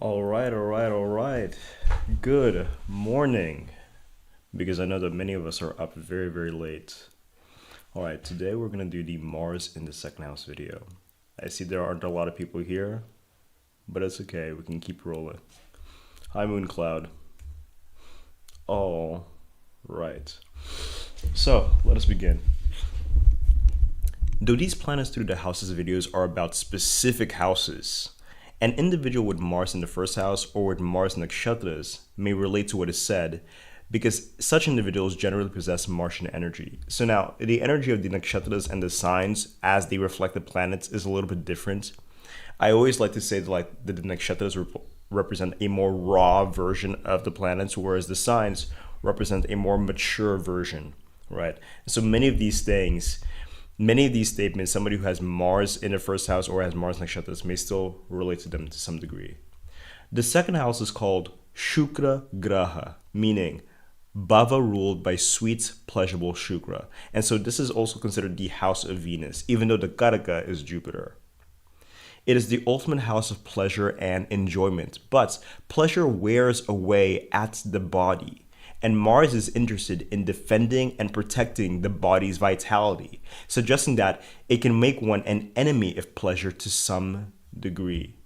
All right. Good morning, because I know that many of us are up very, very late. All right, today we're going to do the Mars in the second house video. I see there aren't a lot of people here, but it's okay. We can keep rolling. Hi, Moon Cloud. All right. So, let us begin. Though these planets through the houses videos are about specific houses, an individual with Mars in the first house or with Mars nakshatras may relate to what is said because such individuals generally possess Martian energy. So now, the energy of the nakshatras and the signs as they reflect the planets is a little bit different. I always like to say that the nakshatras represent a more raw version of the planets, whereas the signs represent a more mature version, right? So many of these statements, somebody who has Mars in the first house or has Mars nakshatras may still relate to them to some degree. The second house is called Shukra Graha, meaning Bhava ruled by sweet, pleasurable Shukra. And so this is also considered the house of Venus, even though the Karaka is Jupiter. It is the ultimate house of pleasure and enjoyment, but pleasure wears away at the body. And Mars is interested in defending and protecting the body's vitality, suggesting that it can make one an enemy of pleasure to some degree.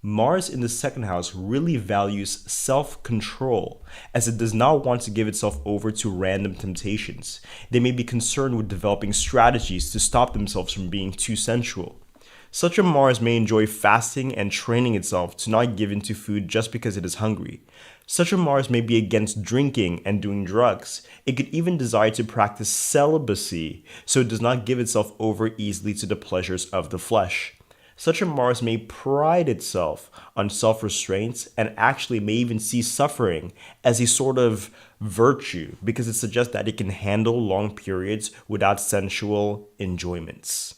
Mars in the second house really values self-control, as it does not want to give itself over to random temptations. They may be concerned with developing strategies to stop themselves from being too sensual. Such a Mars may enjoy fasting and training itself to not give in to food just because it is hungry. Such a Mars may be against drinking and doing drugs. It could even desire to practice celibacy, so it does not give itself over easily to the pleasures of the flesh. Such a Mars may pride itself on self-restraint and actually may even see suffering as a sort of virtue because it suggests that it can handle long periods without sensual enjoyments.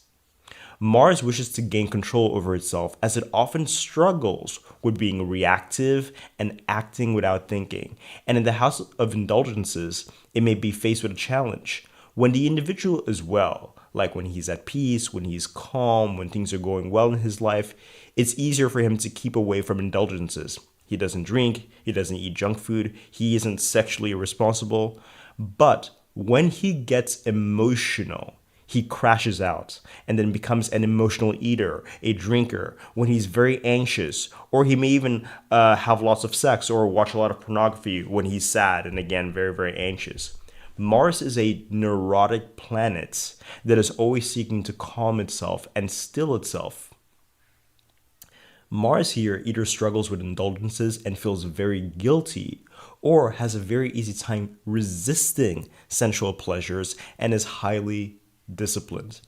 Mars wishes to gain control over itself as it often struggles with being reactive and acting without thinking. And in the house of indulgences, it may be faced with a challenge. When the individual is well, like when he's at peace, when he's calm, when things are going well in his life, it's easier for him to keep away from indulgences. He doesn't drink, he doesn't eat junk food, he isn't sexually irresponsible. But when he gets emotional, he crashes out and then becomes an emotional eater, a drinker, when he's very anxious, or he may even have lots of sex or watch a lot of pornography when he's sad and again, very, very anxious. Mars is a neurotic planet that is always seeking to calm itself and still itself. Mars here either struggles with indulgences and feels very guilty, or has a very easy time resisting sensual pleasures and is highly disciplined.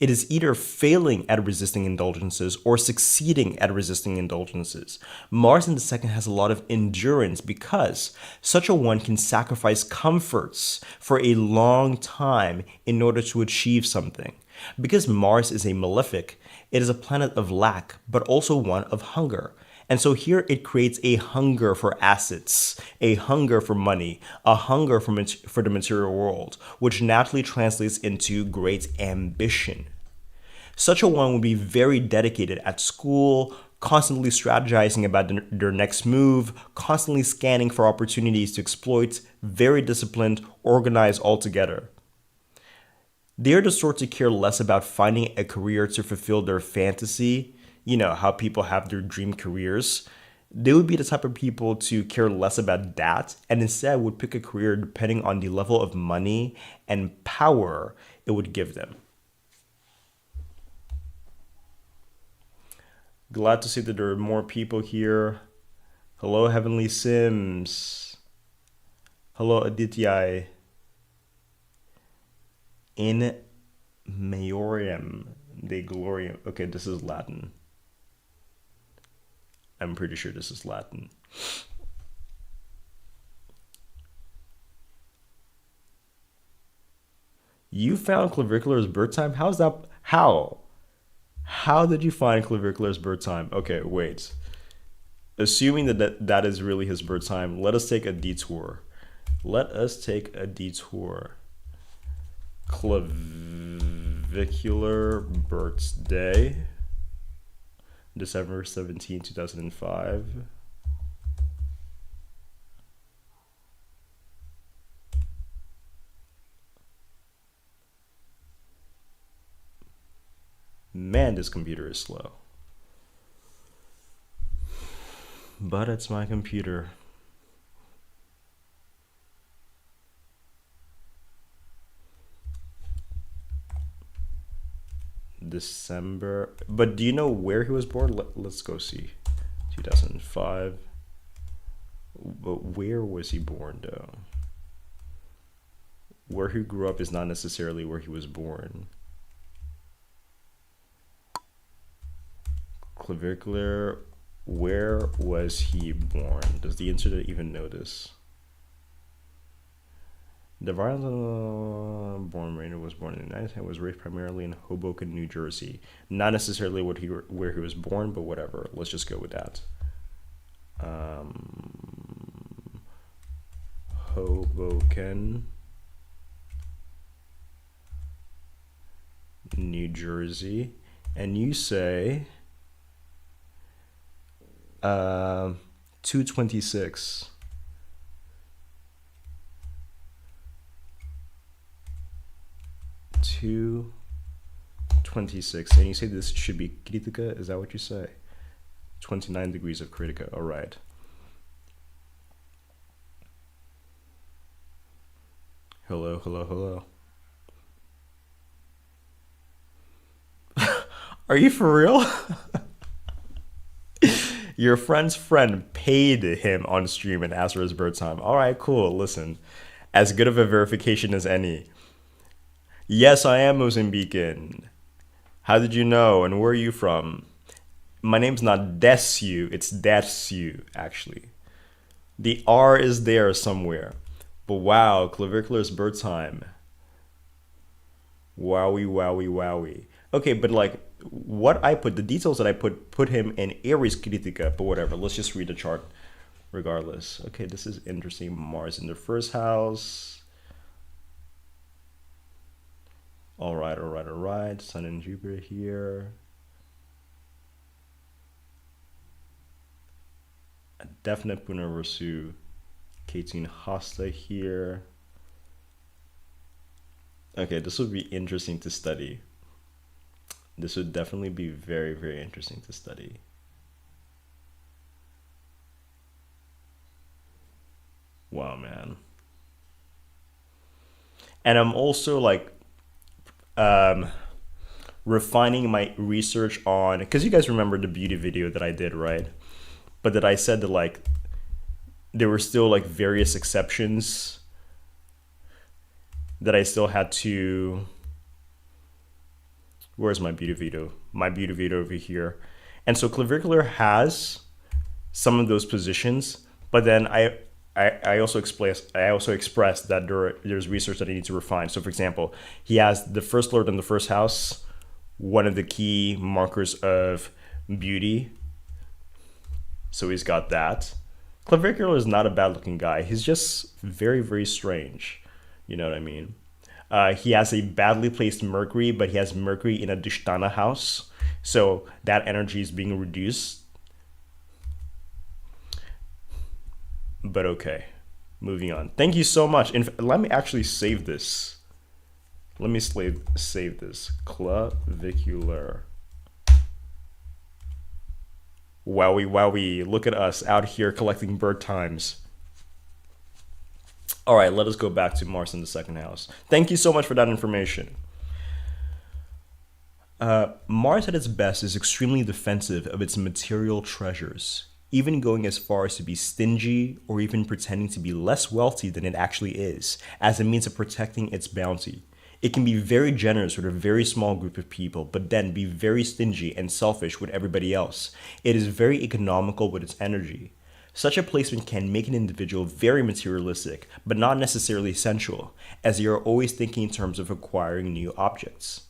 It is either failing at resisting indulgences or succeeding at resisting indulgences. Mars in the second has a lot of endurance because such a one can sacrifice comforts for a long time in order to achieve something. Because Mars is a malefic, it is a planet of lack, but also one of hunger. And so here it creates a hunger for assets, a hunger for money, a hunger for the material world, which naturally translates into great ambition. Such a one would be very dedicated at school, constantly strategizing about their next move, constantly scanning for opportunities to exploit, very disciplined, organized altogether. They're the sort to care less about finding a career to fulfill their fantasy. You know, how people have their dream careers. They would be the type of people to care less about that and instead would pick a career depending on the level of money and power it would give them. Glad to see that there are more people here. Hello, Heavenly Sims. Hello, Aditya. In Maiorium de Gloriam. Okay, this is Latin. I'm pretty sure this is Latin. You found Clavicular's birth time? How's that? How? How did you find Clavicular's birth time? Okay, wait. Assuming that is really his birth time, let us take a detour. Let us take a detour. Clavicular birthday. December 17, 2005. Man, this computer is slow. But it's my computer. December. But do you know where he was born? Let's go see. 2005. But where was he born, though? Where he grew up is not necessarily where he was born. Clavicular. Where was he born? Does the internet even know this? The born Rainer was born in the United States and was raised primarily in Hoboken, New Jersey. Not necessarily where he was born, but whatever. Let's just go with that. Hoboken, New Jersey. And you say 226. 226. And you say this should be Kritika? Is that what you say? 29 degrees of Kritika. All right. Hello, hello, hello. Are you for real? Your friend's friend paid him on stream and asked for his birth time. All right, cool. Listen, as good of a verification as any. Yes, I am Mozambican. How did you know? And where are you from? My name's not Desu. It's Desu, actually. The R is there somewhere. But wow, clavicular's birth time. Wowie, wowie, wowie. Okay, but like what I put, the details that I put him in Aries Kritika, but whatever. Let's just read the chart regardless. Okay, this is interesting. Mars in the first house. All right, all right, all right. Sun and Jupiter here. A definite Punarvasu. Ketu Hasta here. Okay, this would be interesting to study. This would definitely be very, very interesting to study. Wow, man. And I'm also like refining my research on, because you guys remember the beauty video that I did, right? But that I said that like there were still like various exceptions that I still had to. Where's my beauty video? My beauty video over here. And so clavicular has some of those positions, but then I also expressed that there's research that I need to refine. So for example, he has the first lord in the first house, one of the key markers of beauty. So he's got that. Clavicular is not a bad looking guy. He's just very, very strange. You know what I mean? He has a badly placed Mercury, but he has Mercury in a Dishtana house. So that energy is being reduced. But okay, moving on. Thank you so much. Let me actually save this. Let me save this. Clavicular. Wowie, wowie. Look at us out here collecting bird times. All right, let us go back to Mars in the second house. Thank you so much for that information. Mars at its best is extremely defensive of its material treasures, even going as far as to be stingy or even pretending to be less wealthy than it actually is, as a means of protecting its bounty. It can be very generous with a very small group of people, but then be very stingy and selfish with everybody else. It is very economical with its energy. Such a placement can make an individual very materialistic, but not necessarily sensual, as they are always thinking in terms of acquiring new objects.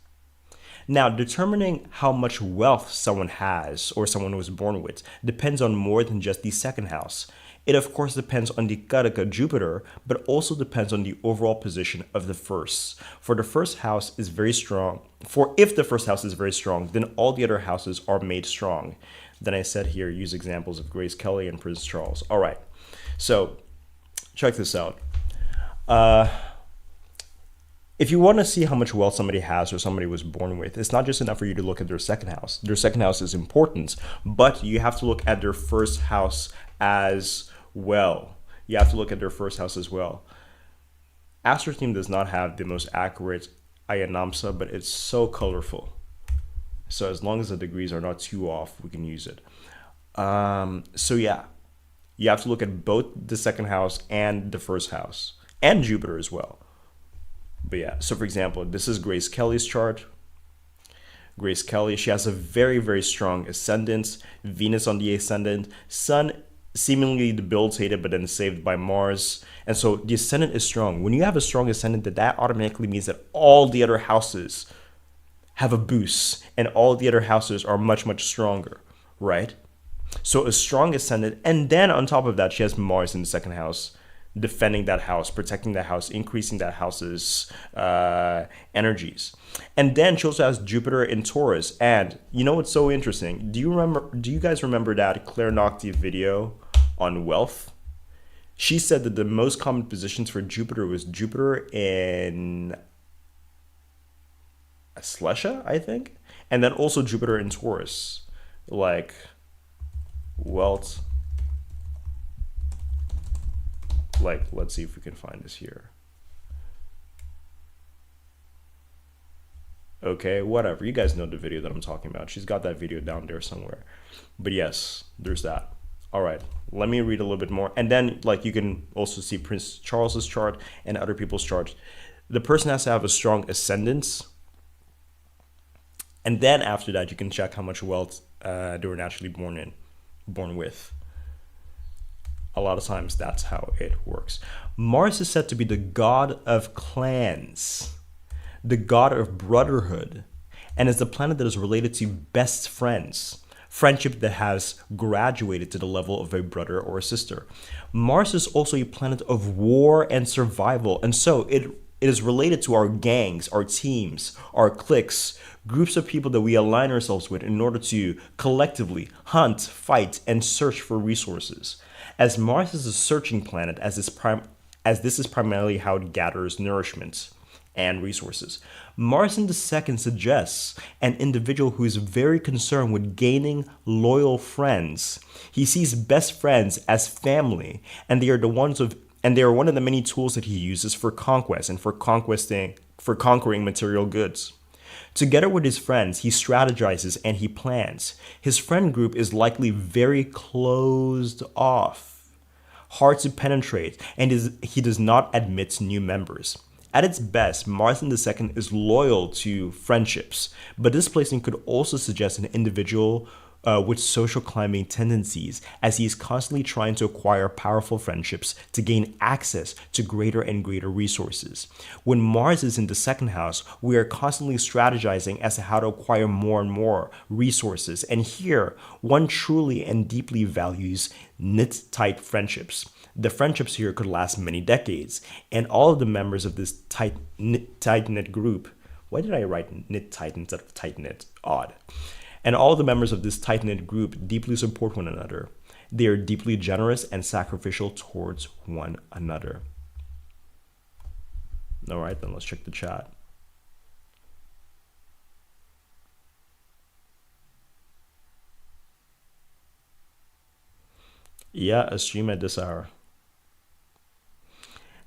Now, determining how much wealth someone has or someone was born with depends on more than just the second house. It of course depends on the Karaka Jupiter, but also depends on the overall position of the first. For the first house is very strong. For if the first house is very strong, then all the other houses are made strong. Then I said here, use examples of Grace Kelly and Prince Charles. All right, so check this out. If you want to see how much wealth somebody has or somebody was born with, it's not just enough for you to look at their second house. Their second house is important, but you have to look at their first house as well. You have to look at their first house as well. Astroteam does not have the most accurate Ayanamsa, but it's so colorful. So as long as the degrees are not too off, we can use it. So yeah, you have to look at both the second house and the first house, and Jupiter as well. But yeah, so for example, this is Grace Kelly's chart. Grace Kelly, she has a very, very strong ascendant, Venus on the ascendant, Sun seemingly debilitated but then saved by Mars. And so the ascendant is strong. When you have a strong ascendant, that automatically means that all the other houses have a boost and all the other houses are much, much stronger, right? So a strong ascendant, and then on top of that, she has Mars in the second house, defending that house, protecting that house, increasing that house's energies. And then she also has Jupiter in Taurus. And you know what's so interesting? Do you guys remember that Claire Nocti video on wealth? She said that the most common positions for Jupiter was Jupiter in Slesha, I think, and then also Jupiter in Taurus, like wealth. Like, let's see if we can find this here. Okay, whatever. You guys know the video that I'm talking about. She's got that video down there somewhere. But yes, there's that. All right, let me read a little bit more. And then, like, you can also see Prince Charles's chart and other people's charts. The person has to have a strong ascendance. And then after that, you can check how much wealth they were naturally born with. A lot of times that's how it works. Mars is said to be the god of clans, the god of brotherhood, and is the planet that is related to best friends, friendship that has graduated to the level of a brother or a sister. Mars is also a planet of war and survival, and so it is related to our gangs, our teams, our cliques, groups of people that we align ourselves with in order to collectively hunt, fight, and search for resources. As Mars is a searching planet, as this is primarily how it gathers nourishment and resources, Mars in the second suggests an individual who is very concerned with gaining loyal friends. He sees best friends as family, and they are one of the many tools that he uses for conquest and for conquering material goods. Together with his friends, he strategizes and he plans. His friend group is likely very closed off, hard to penetrate, and he does not admit new members. At its best, Mars in the second is loyal to friendships, but this placement could also suggest an individual with social climbing tendencies, as he is constantly trying to acquire powerful friendships to gain access to greater and greater resources. When Mars is in the second house, we are constantly strategizing as to how to acquire more and more resources. And here, one truly and deeply values knit-tight friendships. The friendships here could last many decades, and all of the members of this tight-knit group, why did I write knit-tight instead of tight-knit? Odd. And all the members of this tight-knit group deeply support one another. They are deeply generous and sacrificial towards one another. All right, then let's check the chat. Yeah, a stream at this hour.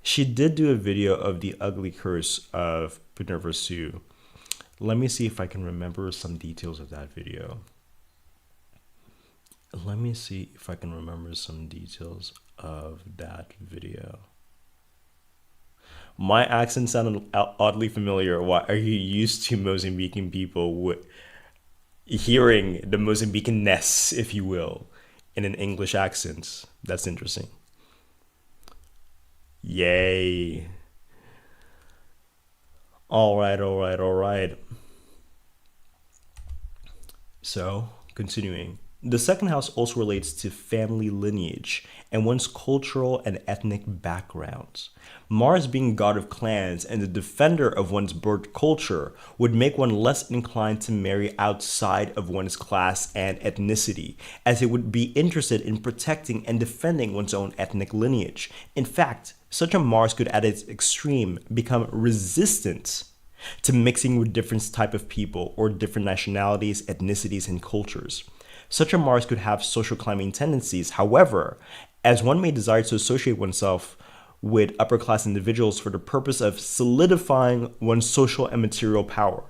She did do a video of the ugly curse of Minerva Sue. Let me see if I can remember some details of that video. My accent sounded oddly familiar. Why are you used to Mozambican people hearing the Mozambican-ness, if you will, in an English accent? That's interesting. Yay. All right. So, continuing. The second house also relates to family lineage and one's cultural and ethnic backgrounds. Mars, being god of clans and the defender of one's birth culture, would make one less inclined to marry outside of one's class and ethnicity, as it would be interested in protecting and defending one's own ethnic lineage. In fact, such a Mars could at its extreme become resistant to mixing with different type of people or different nationalities, ethnicities, and cultures. Such a Mars could have social climbing tendencies. However, as one may desire to associate oneself with upper class individuals for the purpose of solidifying one's social and material power,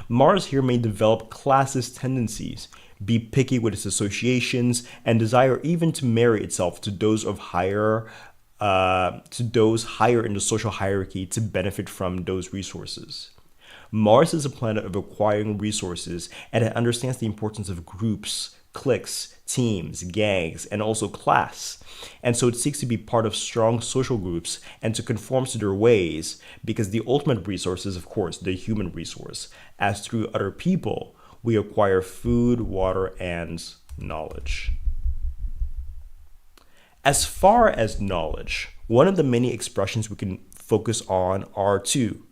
Mars here may develop classist tendencies, be picky with its associations, and desire even to marry itself to those higher in the social hierarchy to benefit from those resources. Mars is a planet of acquiring resources, and it understands the importance of groups, cliques, teams, gangs, and also class. And so it seeks to be part of strong social groups and to conform to their ways, because the ultimate resource is, of course, the human resource, as through other people, we acquire food, water, and knowledge. As far as knowledge, one of the many expressions we can focus on are two.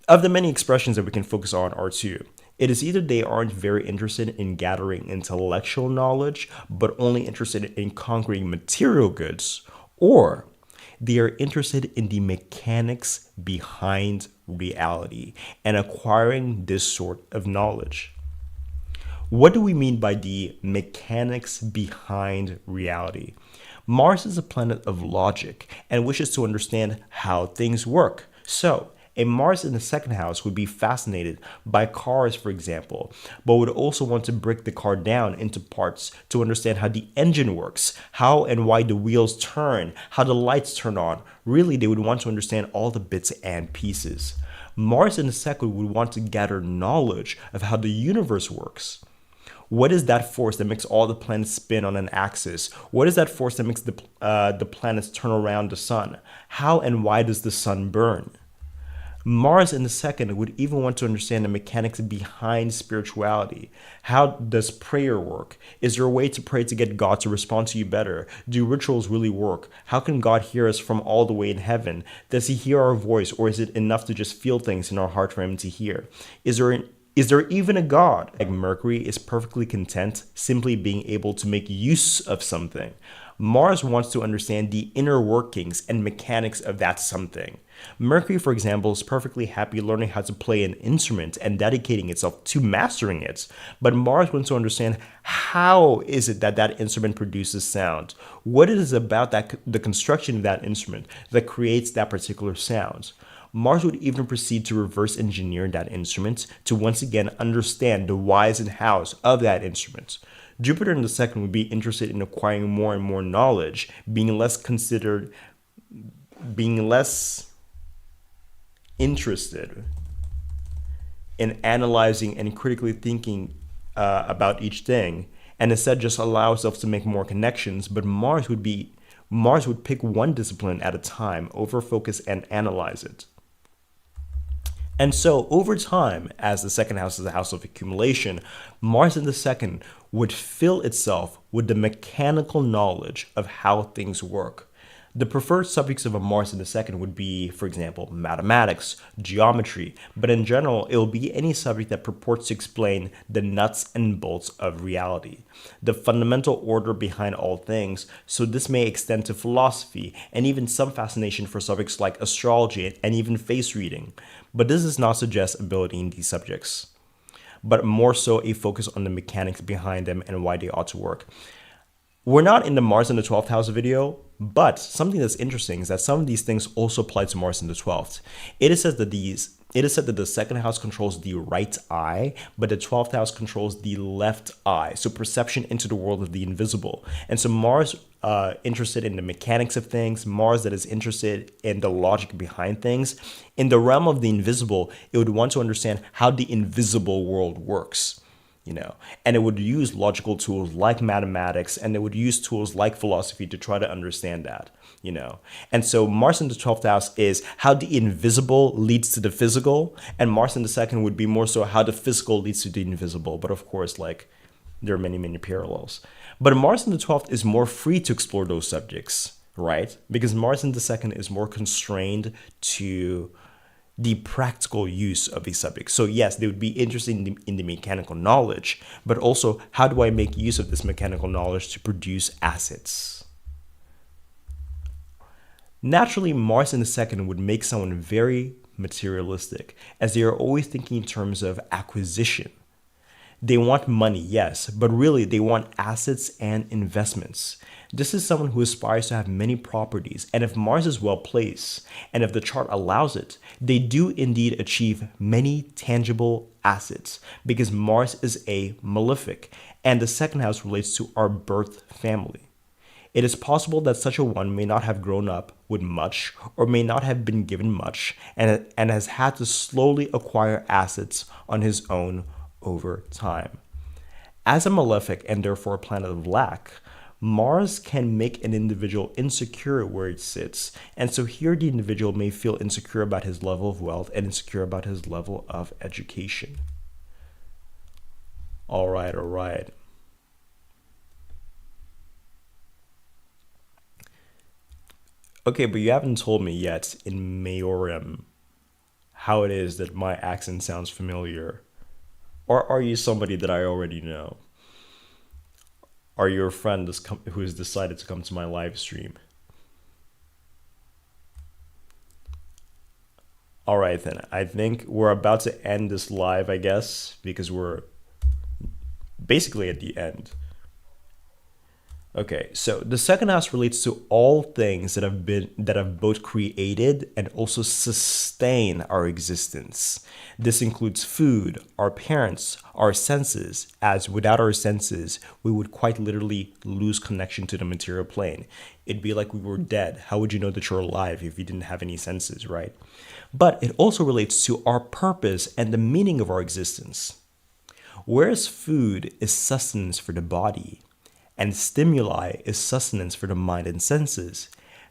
Of the many expressions that we can focus on are two. It is either they aren't very interested in gathering intellectual knowledge, but only interested in conquering material goods, or they are interested in the mechanics behind reality and acquiring this sort of knowledge. What do we mean by the mechanics behind reality? Mars is a planet of logic and wishes to understand how things work. So, a Mars in the second house would be fascinated by cars, for example, but would also want to break the car down into parts to understand how the engine works, how and why the wheels turn, how the lights turn on. Really, they would want to understand all the bits and pieces. Mars in the second would want to gather knowledge of how the universe works. What is that force that makes all the planets spin on an axis? What is that force that makes the planets turn around the sun? How and why does the sun burn? Mars in the second would even want to understand the mechanics behind spirituality. How does prayer work? Is there a way to pray to get God to respond to you better? Do rituals really work? How can God hear us from all the way in heaven? Does he hear our voice, or is it enough to just feel things in our heart for him to hear? Is there even a God? Like Mercury is perfectly content simply being able to make use of something. Mars wants to understand the inner workings and mechanics of that something. Mercury, for example, is perfectly happy learning how to play an instrument and dedicating itself to mastering it. But Mars wants to understand how is it that that instrument produces sound? What it is about the construction of that instrument that creates that particular sound? Mars would even proceed to reverse engineer that instrument to once again understand the whys and hows of that instrument. Jupiter in the second would be interested in acquiring more and more knowledge, being less interested in analyzing and critically thinking about each thing, and instead just allow itself to make more connections. But Mars would pick one discipline at a time, over focus and analyze it. And so over time, as the second house is a house of accumulation, Mars in the second would fill itself with the mechanical knowledge of how things work. The preferred subjects of a Mars in the second would be, for example, mathematics, geometry, but in general, it will be any subject that purports to explain the nuts and bolts of reality, the fundamental order behind all things. So this may extend to philosophy and even some fascination for subjects like astrology and even face reading. But this does not suggest ability in these subjects, but more so a focus on the mechanics behind them and why they ought to work. We're not in the Mars in the 12th house video, but something that's interesting is that some of these things also apply to Mars in the 12th. It is said that the second house controls the right eye, but the 12th house controls the left eye, so perception into the world of the invisible. And so Mars interested in the mechanics of things, Mars that is interested in the logic behind things. In the realm of the invisible, it would want to understand how the invisible world works. And it would use logical tools like mathematics, and it would use tools like philosophy to try to understand that, And so Mars in the 12th house is how the invisible leads to the physical, and Mars in the second would be more so how the physical leads to the invisible. But of course, There are many, many parallels. But Mars in the 12th is more free to explore those subjects, right? Because Mars in the second is more constrained to the practical use of these subjects. So yes, they would be interested in the mechanical knowledge, but also how do I make use of this mechanical knowledge to produce assets? Naturally, Mars in the second would make someone very materialistic, as they are always thinking in terms of acquisition. They want money, yes, but really they want assets and investments. This is someone who aspires to have many properties, and if Mars is well placed, and if the chart allows it, they do indeed achieve many tangible assets because Mars is a malefic, and the second house relates to our birth family. It is possible that such a one may not have grown up with much or may not have been given much and has had to slowly acquire assets on his own over time. As a malefic and therefore a planet of lack, Mars can make an individual insecure where it sits, and so here the individual may feel insecure about his level of wealth and insecure about his level of education. All right. Okay, but you haven't told me yet in Mayorum how it is that my accent sounds familiar. Or are you somebody that I already know? Are you a friend who has decided to come to my live stream? All right, then. I think we're about to end this live, I guess, because we're basically at the end. Okay, so the second house relates to all things that have both created and also sustain our existence. This includes food, our parents, our senses, as without our senses, we would quite literally lose connection to the material plane. It'd be like we were dead. How would you know that you're alive if you didn't have any senses, right? But it also relates to our purpose and the meaning of our existence. Whereas food is sustenance for the body, and stimuli is sustenance for the mind and senses,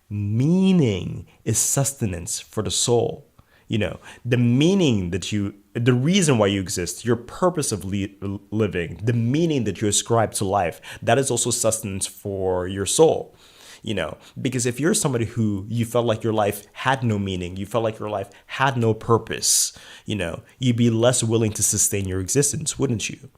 meaning is sustenance for the soul. You know, the meaning the reason why you exist, your purpose of living, the meaning that you ascribe to life, that is also sustenance for your soul. You know, because if you're somebody who you felt like your life had no meaning, you felt like your life had no purpose, you know, you'd be less willing to sustain your existence, wouldn't you?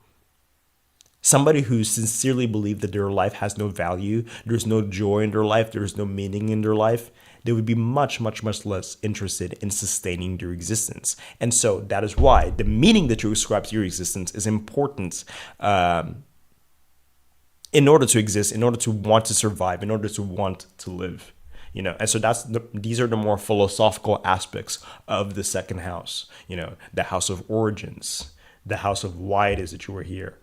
Somebody who sincerely believed that their life has no value, there's no joy in their life, there's no meaning in their life, they would be much, much, much less interested in sustaining their existence. And so that is why the meaning that you ascribe to your existence is important in order to exist, in order to want to survive, in order to want to live. You know, and so these are the more philosophical aspects of the second house, you know, the house of origins, the house of why it is that you are here.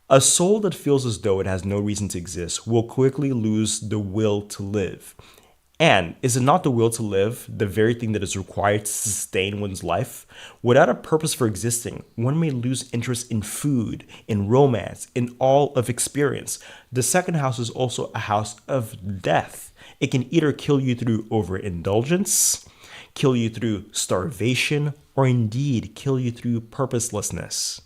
A soul that feels as though it has no reason to exist will quickly lose the will to live. And is it not the will to live the very thing that is required to sustain one's life? Without a purpose for existing, one may lose interest in food, in romance, in all of experience. The second house is also a house of death. It can either kill you through overindulgence, kill you through starvation, or indeed kill you through purposelessness.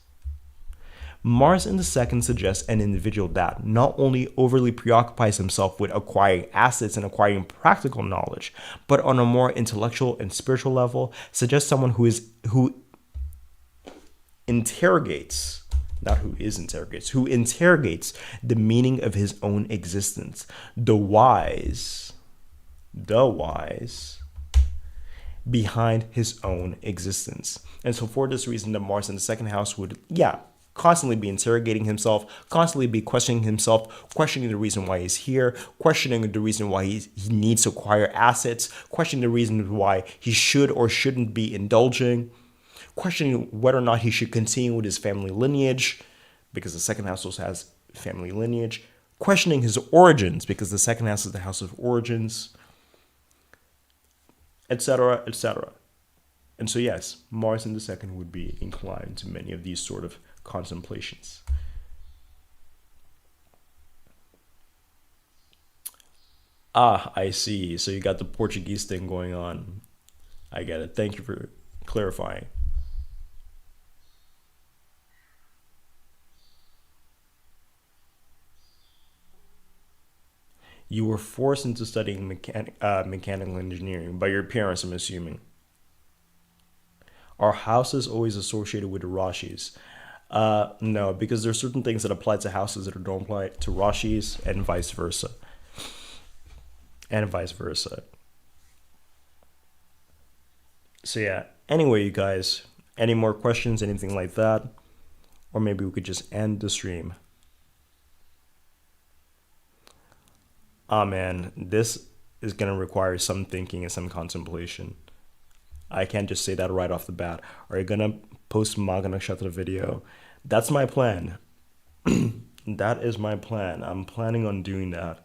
Mars in the second suggests an individual that not only overly preoccupies himself with acquiring assets and acquiring practical knowledge, but on a more intellectual and spiritual level, suggests someone who interrogates the meaning of his own existence. The wise behind his own existence. And so for this reason, the Mars in the second house would, constantly be interrogating himself, constantly be questioning himself, questioning the reason why he's here, questioning the reason why he needs to acquire assets, questioning the reason why he should or shouldn't be indulging, questioning whether or not he should continue with his family lineage, because the second house also has family lineage, questioning his origins, because the second house is the house of origins, etc., etc. And so yes, Mars in the second would be inclined to many of these sort of contemplations. I see. So you got the Portuguese thing going on. I get it. Thank you for clarifying. You were forced into studying mechanical engineering by your parents, I'm assuming. Are houses always associated with the Rashis? No, because there are certain things that apply to houses that don't apply to Rashis, and vice versa. And vice versa. So yeah. Anyway, you guys, any more questions, anything like that? Or maybe we could just end the stream. Ah man, this is gonna require some thinking and some contemplation. I can't just say that right off the bat. Are you gonna post Maga Nakshatra video? That's my plan. That is my plan. I'm planning on doing that.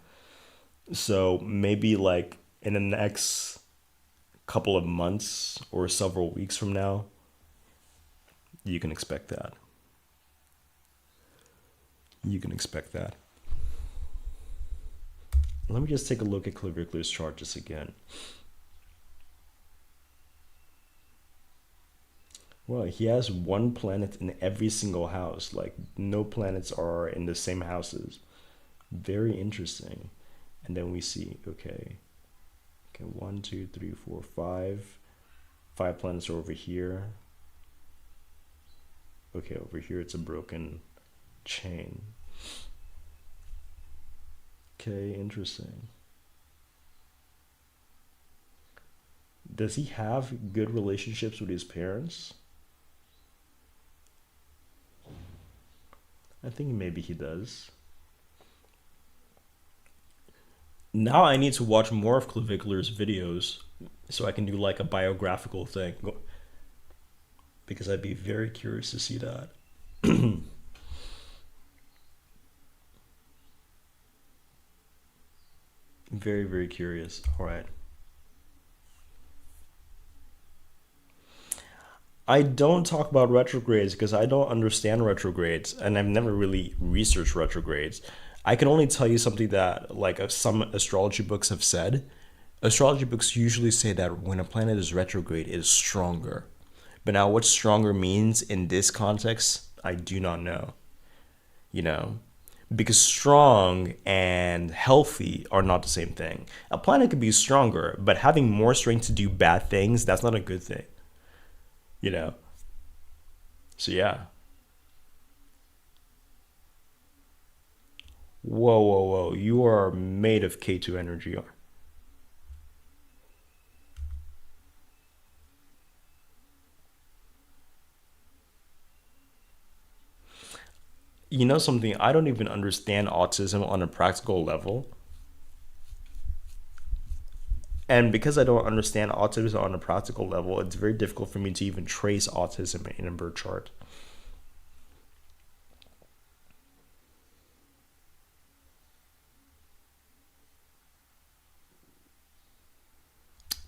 So maybe like in the next couple of months or several weeks from now, you can expect that. You can expect that. Let me just take a look at Clavicular's chart just again. Well, he has one planet in every single house. Like, no planets are in the same houses. Very interesting. And then we see, okay, 1, 2, 3, 4, 5. 5 planets are over here. Okay, over here it's a broken chain. Okay, interesting. Does he have good relationships with his parents? I think maybe he does. Now I need to watch more of Clavicular's videos so I can do like a biographical thing because I'd be very curious to see that. Very, very curious. All right. I don't talk about retrogrades because I don't understand retrogrades and I've never really researched retrogrades. I can only tell you something that like some astrology books have said. Astrology books usually say that when a planet is retrograde, it is stronger. But now what stronger means in this context, I do not know. You know? Because strong and healthy are not the same thing. A planet could be stronger, but having more strength to do bad things, that's not a good thing. You know? So yeah. Whoa, whoa, whoa. You are made of K2 energy. You know something? I don't even understand autism on a practical level. And because I don't understand autism on a practical level, it's very difficult for me to even trace autism in a birth chart.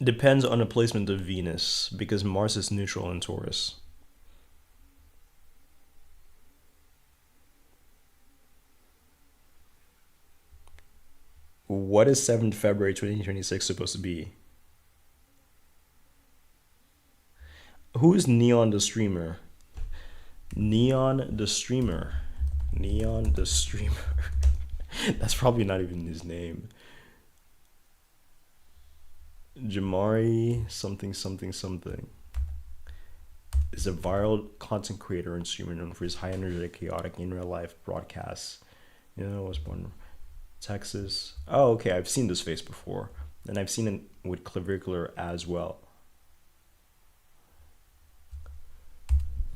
Depends on the placement of Venus because Mars is neutral in Taurus. What is 7th February 2026 supposed to be? Who is Neon the streamer? Neon the streamer. Neon the streamer. That's probably not even his name. Jamari something something something is a viral content creator and streamer known for his high energetic, chaotic, in real life broadcasts. You know, was born in Texas. Oh, okay, I've seen this face before, and I've seen it with Clavicular as well.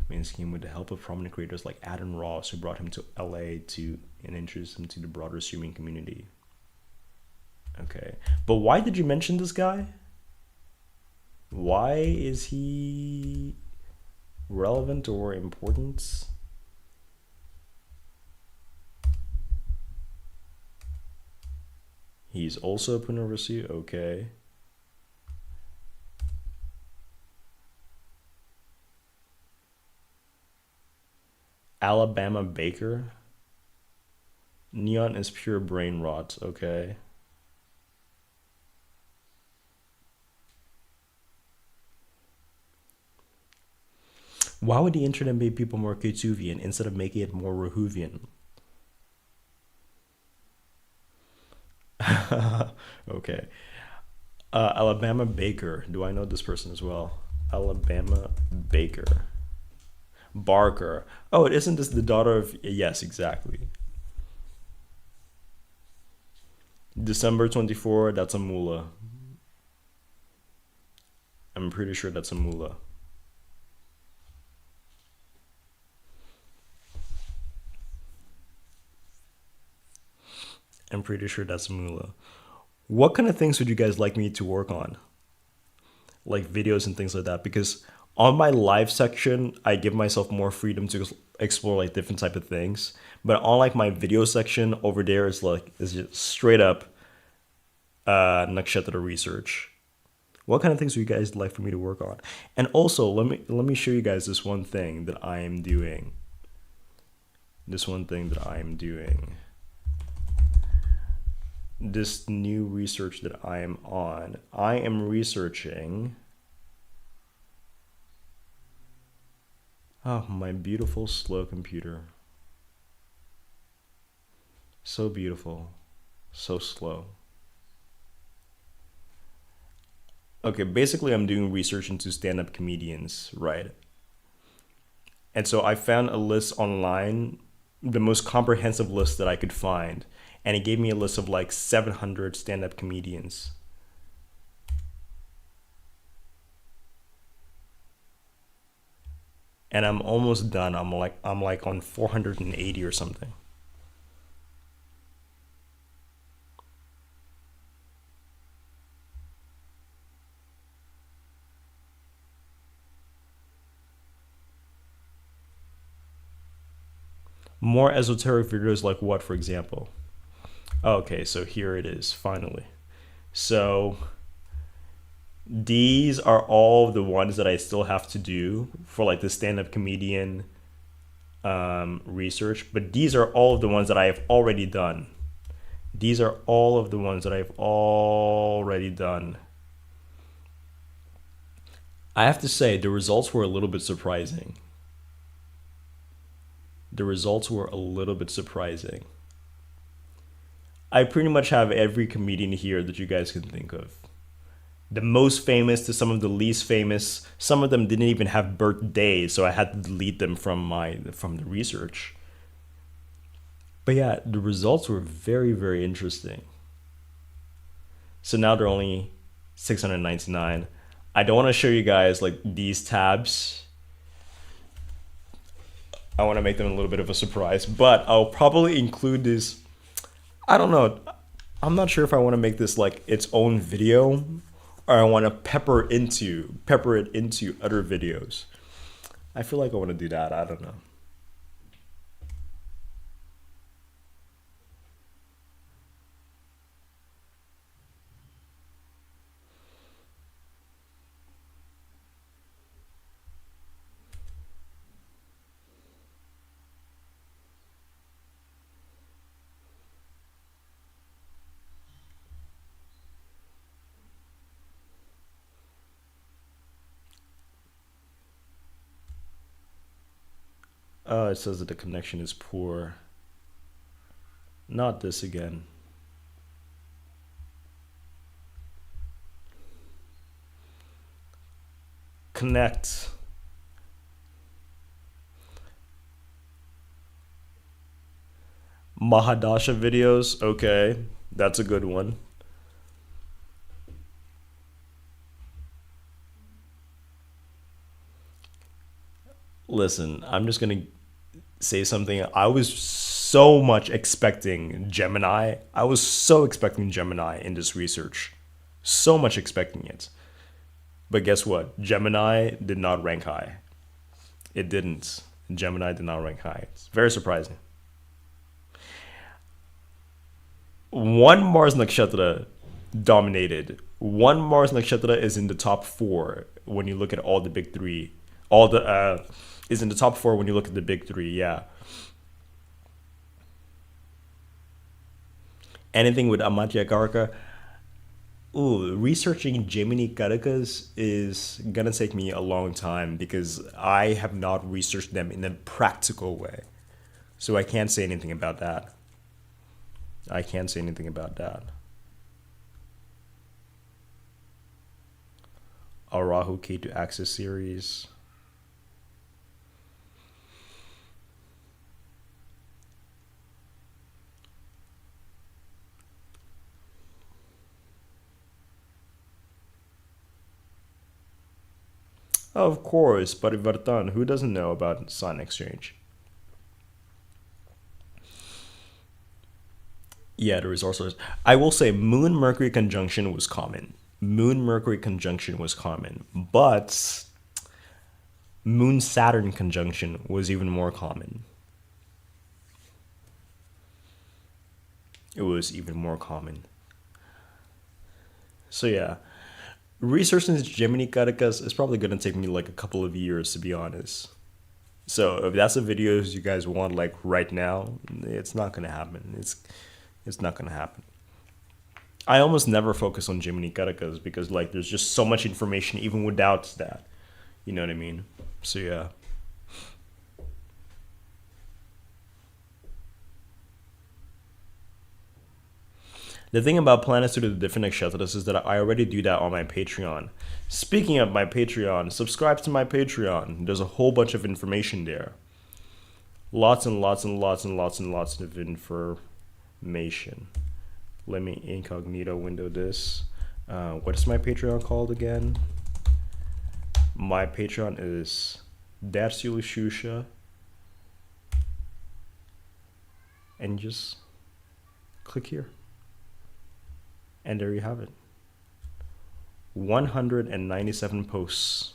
Main scheme with the help of prominent creators like Adam Ross, who brought him to LA to and introduced him to the broader streaming community. Okay, but why did you mention this guy? Why is he relevant or important? He's also a Punarvasi, okay. Alabama Baker. Neon is pure brain rot, okay. Why would the internet make people more Ketuvian instead of making it more Rahuvian? Okay. Alabama Baker. Do I know this person as well? Alabama Baker. Barker. Oh, isn't this the daughter of? Yes, exactly. December 24. That's a mullah. I'm pretty sure that's a mullah. I'm pretty sure that's a mullah. What kind of things would you guys like me to work on? Like videos and things like that? Because on my live section, I give myself more freedom to explore like different type of things. But on like my video section over there is just straight up nakshatra research. What kind of things would you guys like for me to work on? And also, let me show you guys this one thing that I am doing. This one thing that I am doing. This new research that I am on. I am researching. Oh, my beautiful slow computer. So beautiful. So slow. Okay, basically I'm doing research into stand-up comedians, right? And so I found a list online, the most comprehensive list that I could find, and it gave me a list of like 700 stand-up comedians. And I'm almost done. I'm like on 480 or something. More esoteric videos like what, for example? Okay, so here it is finally. So these are all the ones that I still have to do for like the stand-up comedian research, but these are all of the ones that I have already done. These are all of the ones that I've already done. I have to say the results were a little bit surprising. The results were a little bit surprising. I pretty much have every comedian here that you guys can think of. The most famous to some of the least famous. Some of them didn't even have birthdays, so I had to delete them from the research. But yeah, the results were very, very interesting. So now they're only 699. I don't want to show you guys like these tabs. I want to make them a little bit of a surprise, but I'll probably include this. I don't know. I'm not sure if I want to make this like its own video or I want to pepper it into other videos. I feel like I want to do that. I don't know. It says that the connection is poor. Not this again. Connect. Mahadasha videos. Okay, that's a good one. Listen, I'm just gonna say something. I was so much expecting Gemini. I was so expecting Gemini in this research. So much expecting it. But guess what? Gemini did not rank high. It didn't. Gemini did not rank high. It's very surprising. One Mars Nakshatra dominated. One Mars Nakshatra is in the top four when you look at all the big three. All the is in the top four when you look at the big three. Yeah. Anything with Amatya Karaka. Ooh, researching Gemini Karakas is gonna take me a long time because I have not researched them in a practical way. So I can't say anything about that. I can't say anything about that. a Rahu Ketu axis series. Of course, Parivartan. Who doesn't know about sign exchange? Yeah, the resources. I will say Moon Mercury conjunction was common. Moon Mercury conjunction was common, but Moon Saturn conjunction was even more common. It was even more common. So yeah, researching Gemini Karakas is probably gonna take me like a couple of years, to be honest. So if that's the videos you guys want like right now, it's not gonna happen. It's not gonna happen. I almost never focus on Gemini Karakas because like there's just so much information even without that. You know what I mean? So yeah. The thing about planets to the different nakshatras is that I already do that on my Patreon. Speaking of my Patreon, subscribe to my Patreon. There's a whole bunch of information there. Lots and lots and lots and lots and lots of information. Let me incognito window this. What is my Patreon called again? My Patreon is Darsilushusha. And just click here. And there you have it. 197 posts.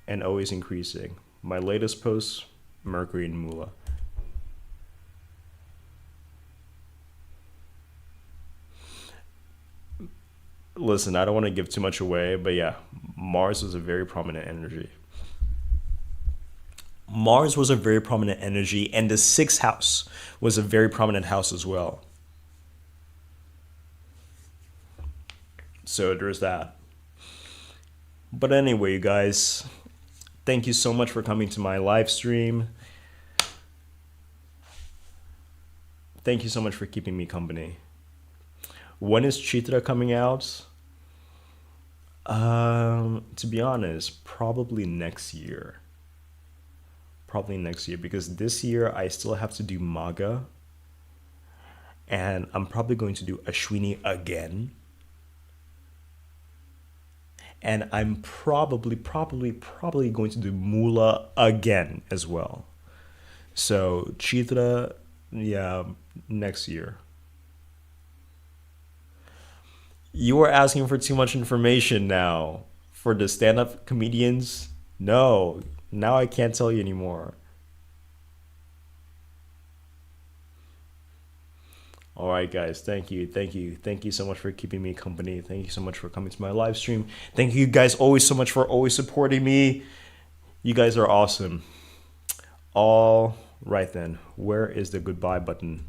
And always increasing. My latest post, Mercury and Mula. Listen, I don't want to give too much away, but yeah, Mars was a very prominent energy. Mars was a very prominent energy, and the sixth house was a very prominent house as well. So there's that. But anyway, you guys, thank you so much for coming to my live stream. Thank you so much for keeping me company. When is Chitra coming out? To be honest, probably next year. Probably next year, because this year I still have to do Maga. And I'm probably going to do Ashwini again. And I'm probably going to do Mula again as well. So Chitra, yeah, next year. You are asking for too much information now. For the stand-up comedians, no. Now I can't tell you anymore. All right, guys. Thank you. Thank you so much for keeping me company. Thank you so much for coming to my live stream. Thank you guys always so much for always supporting me. You guys are awesome. All right then. Where is the goodbye button?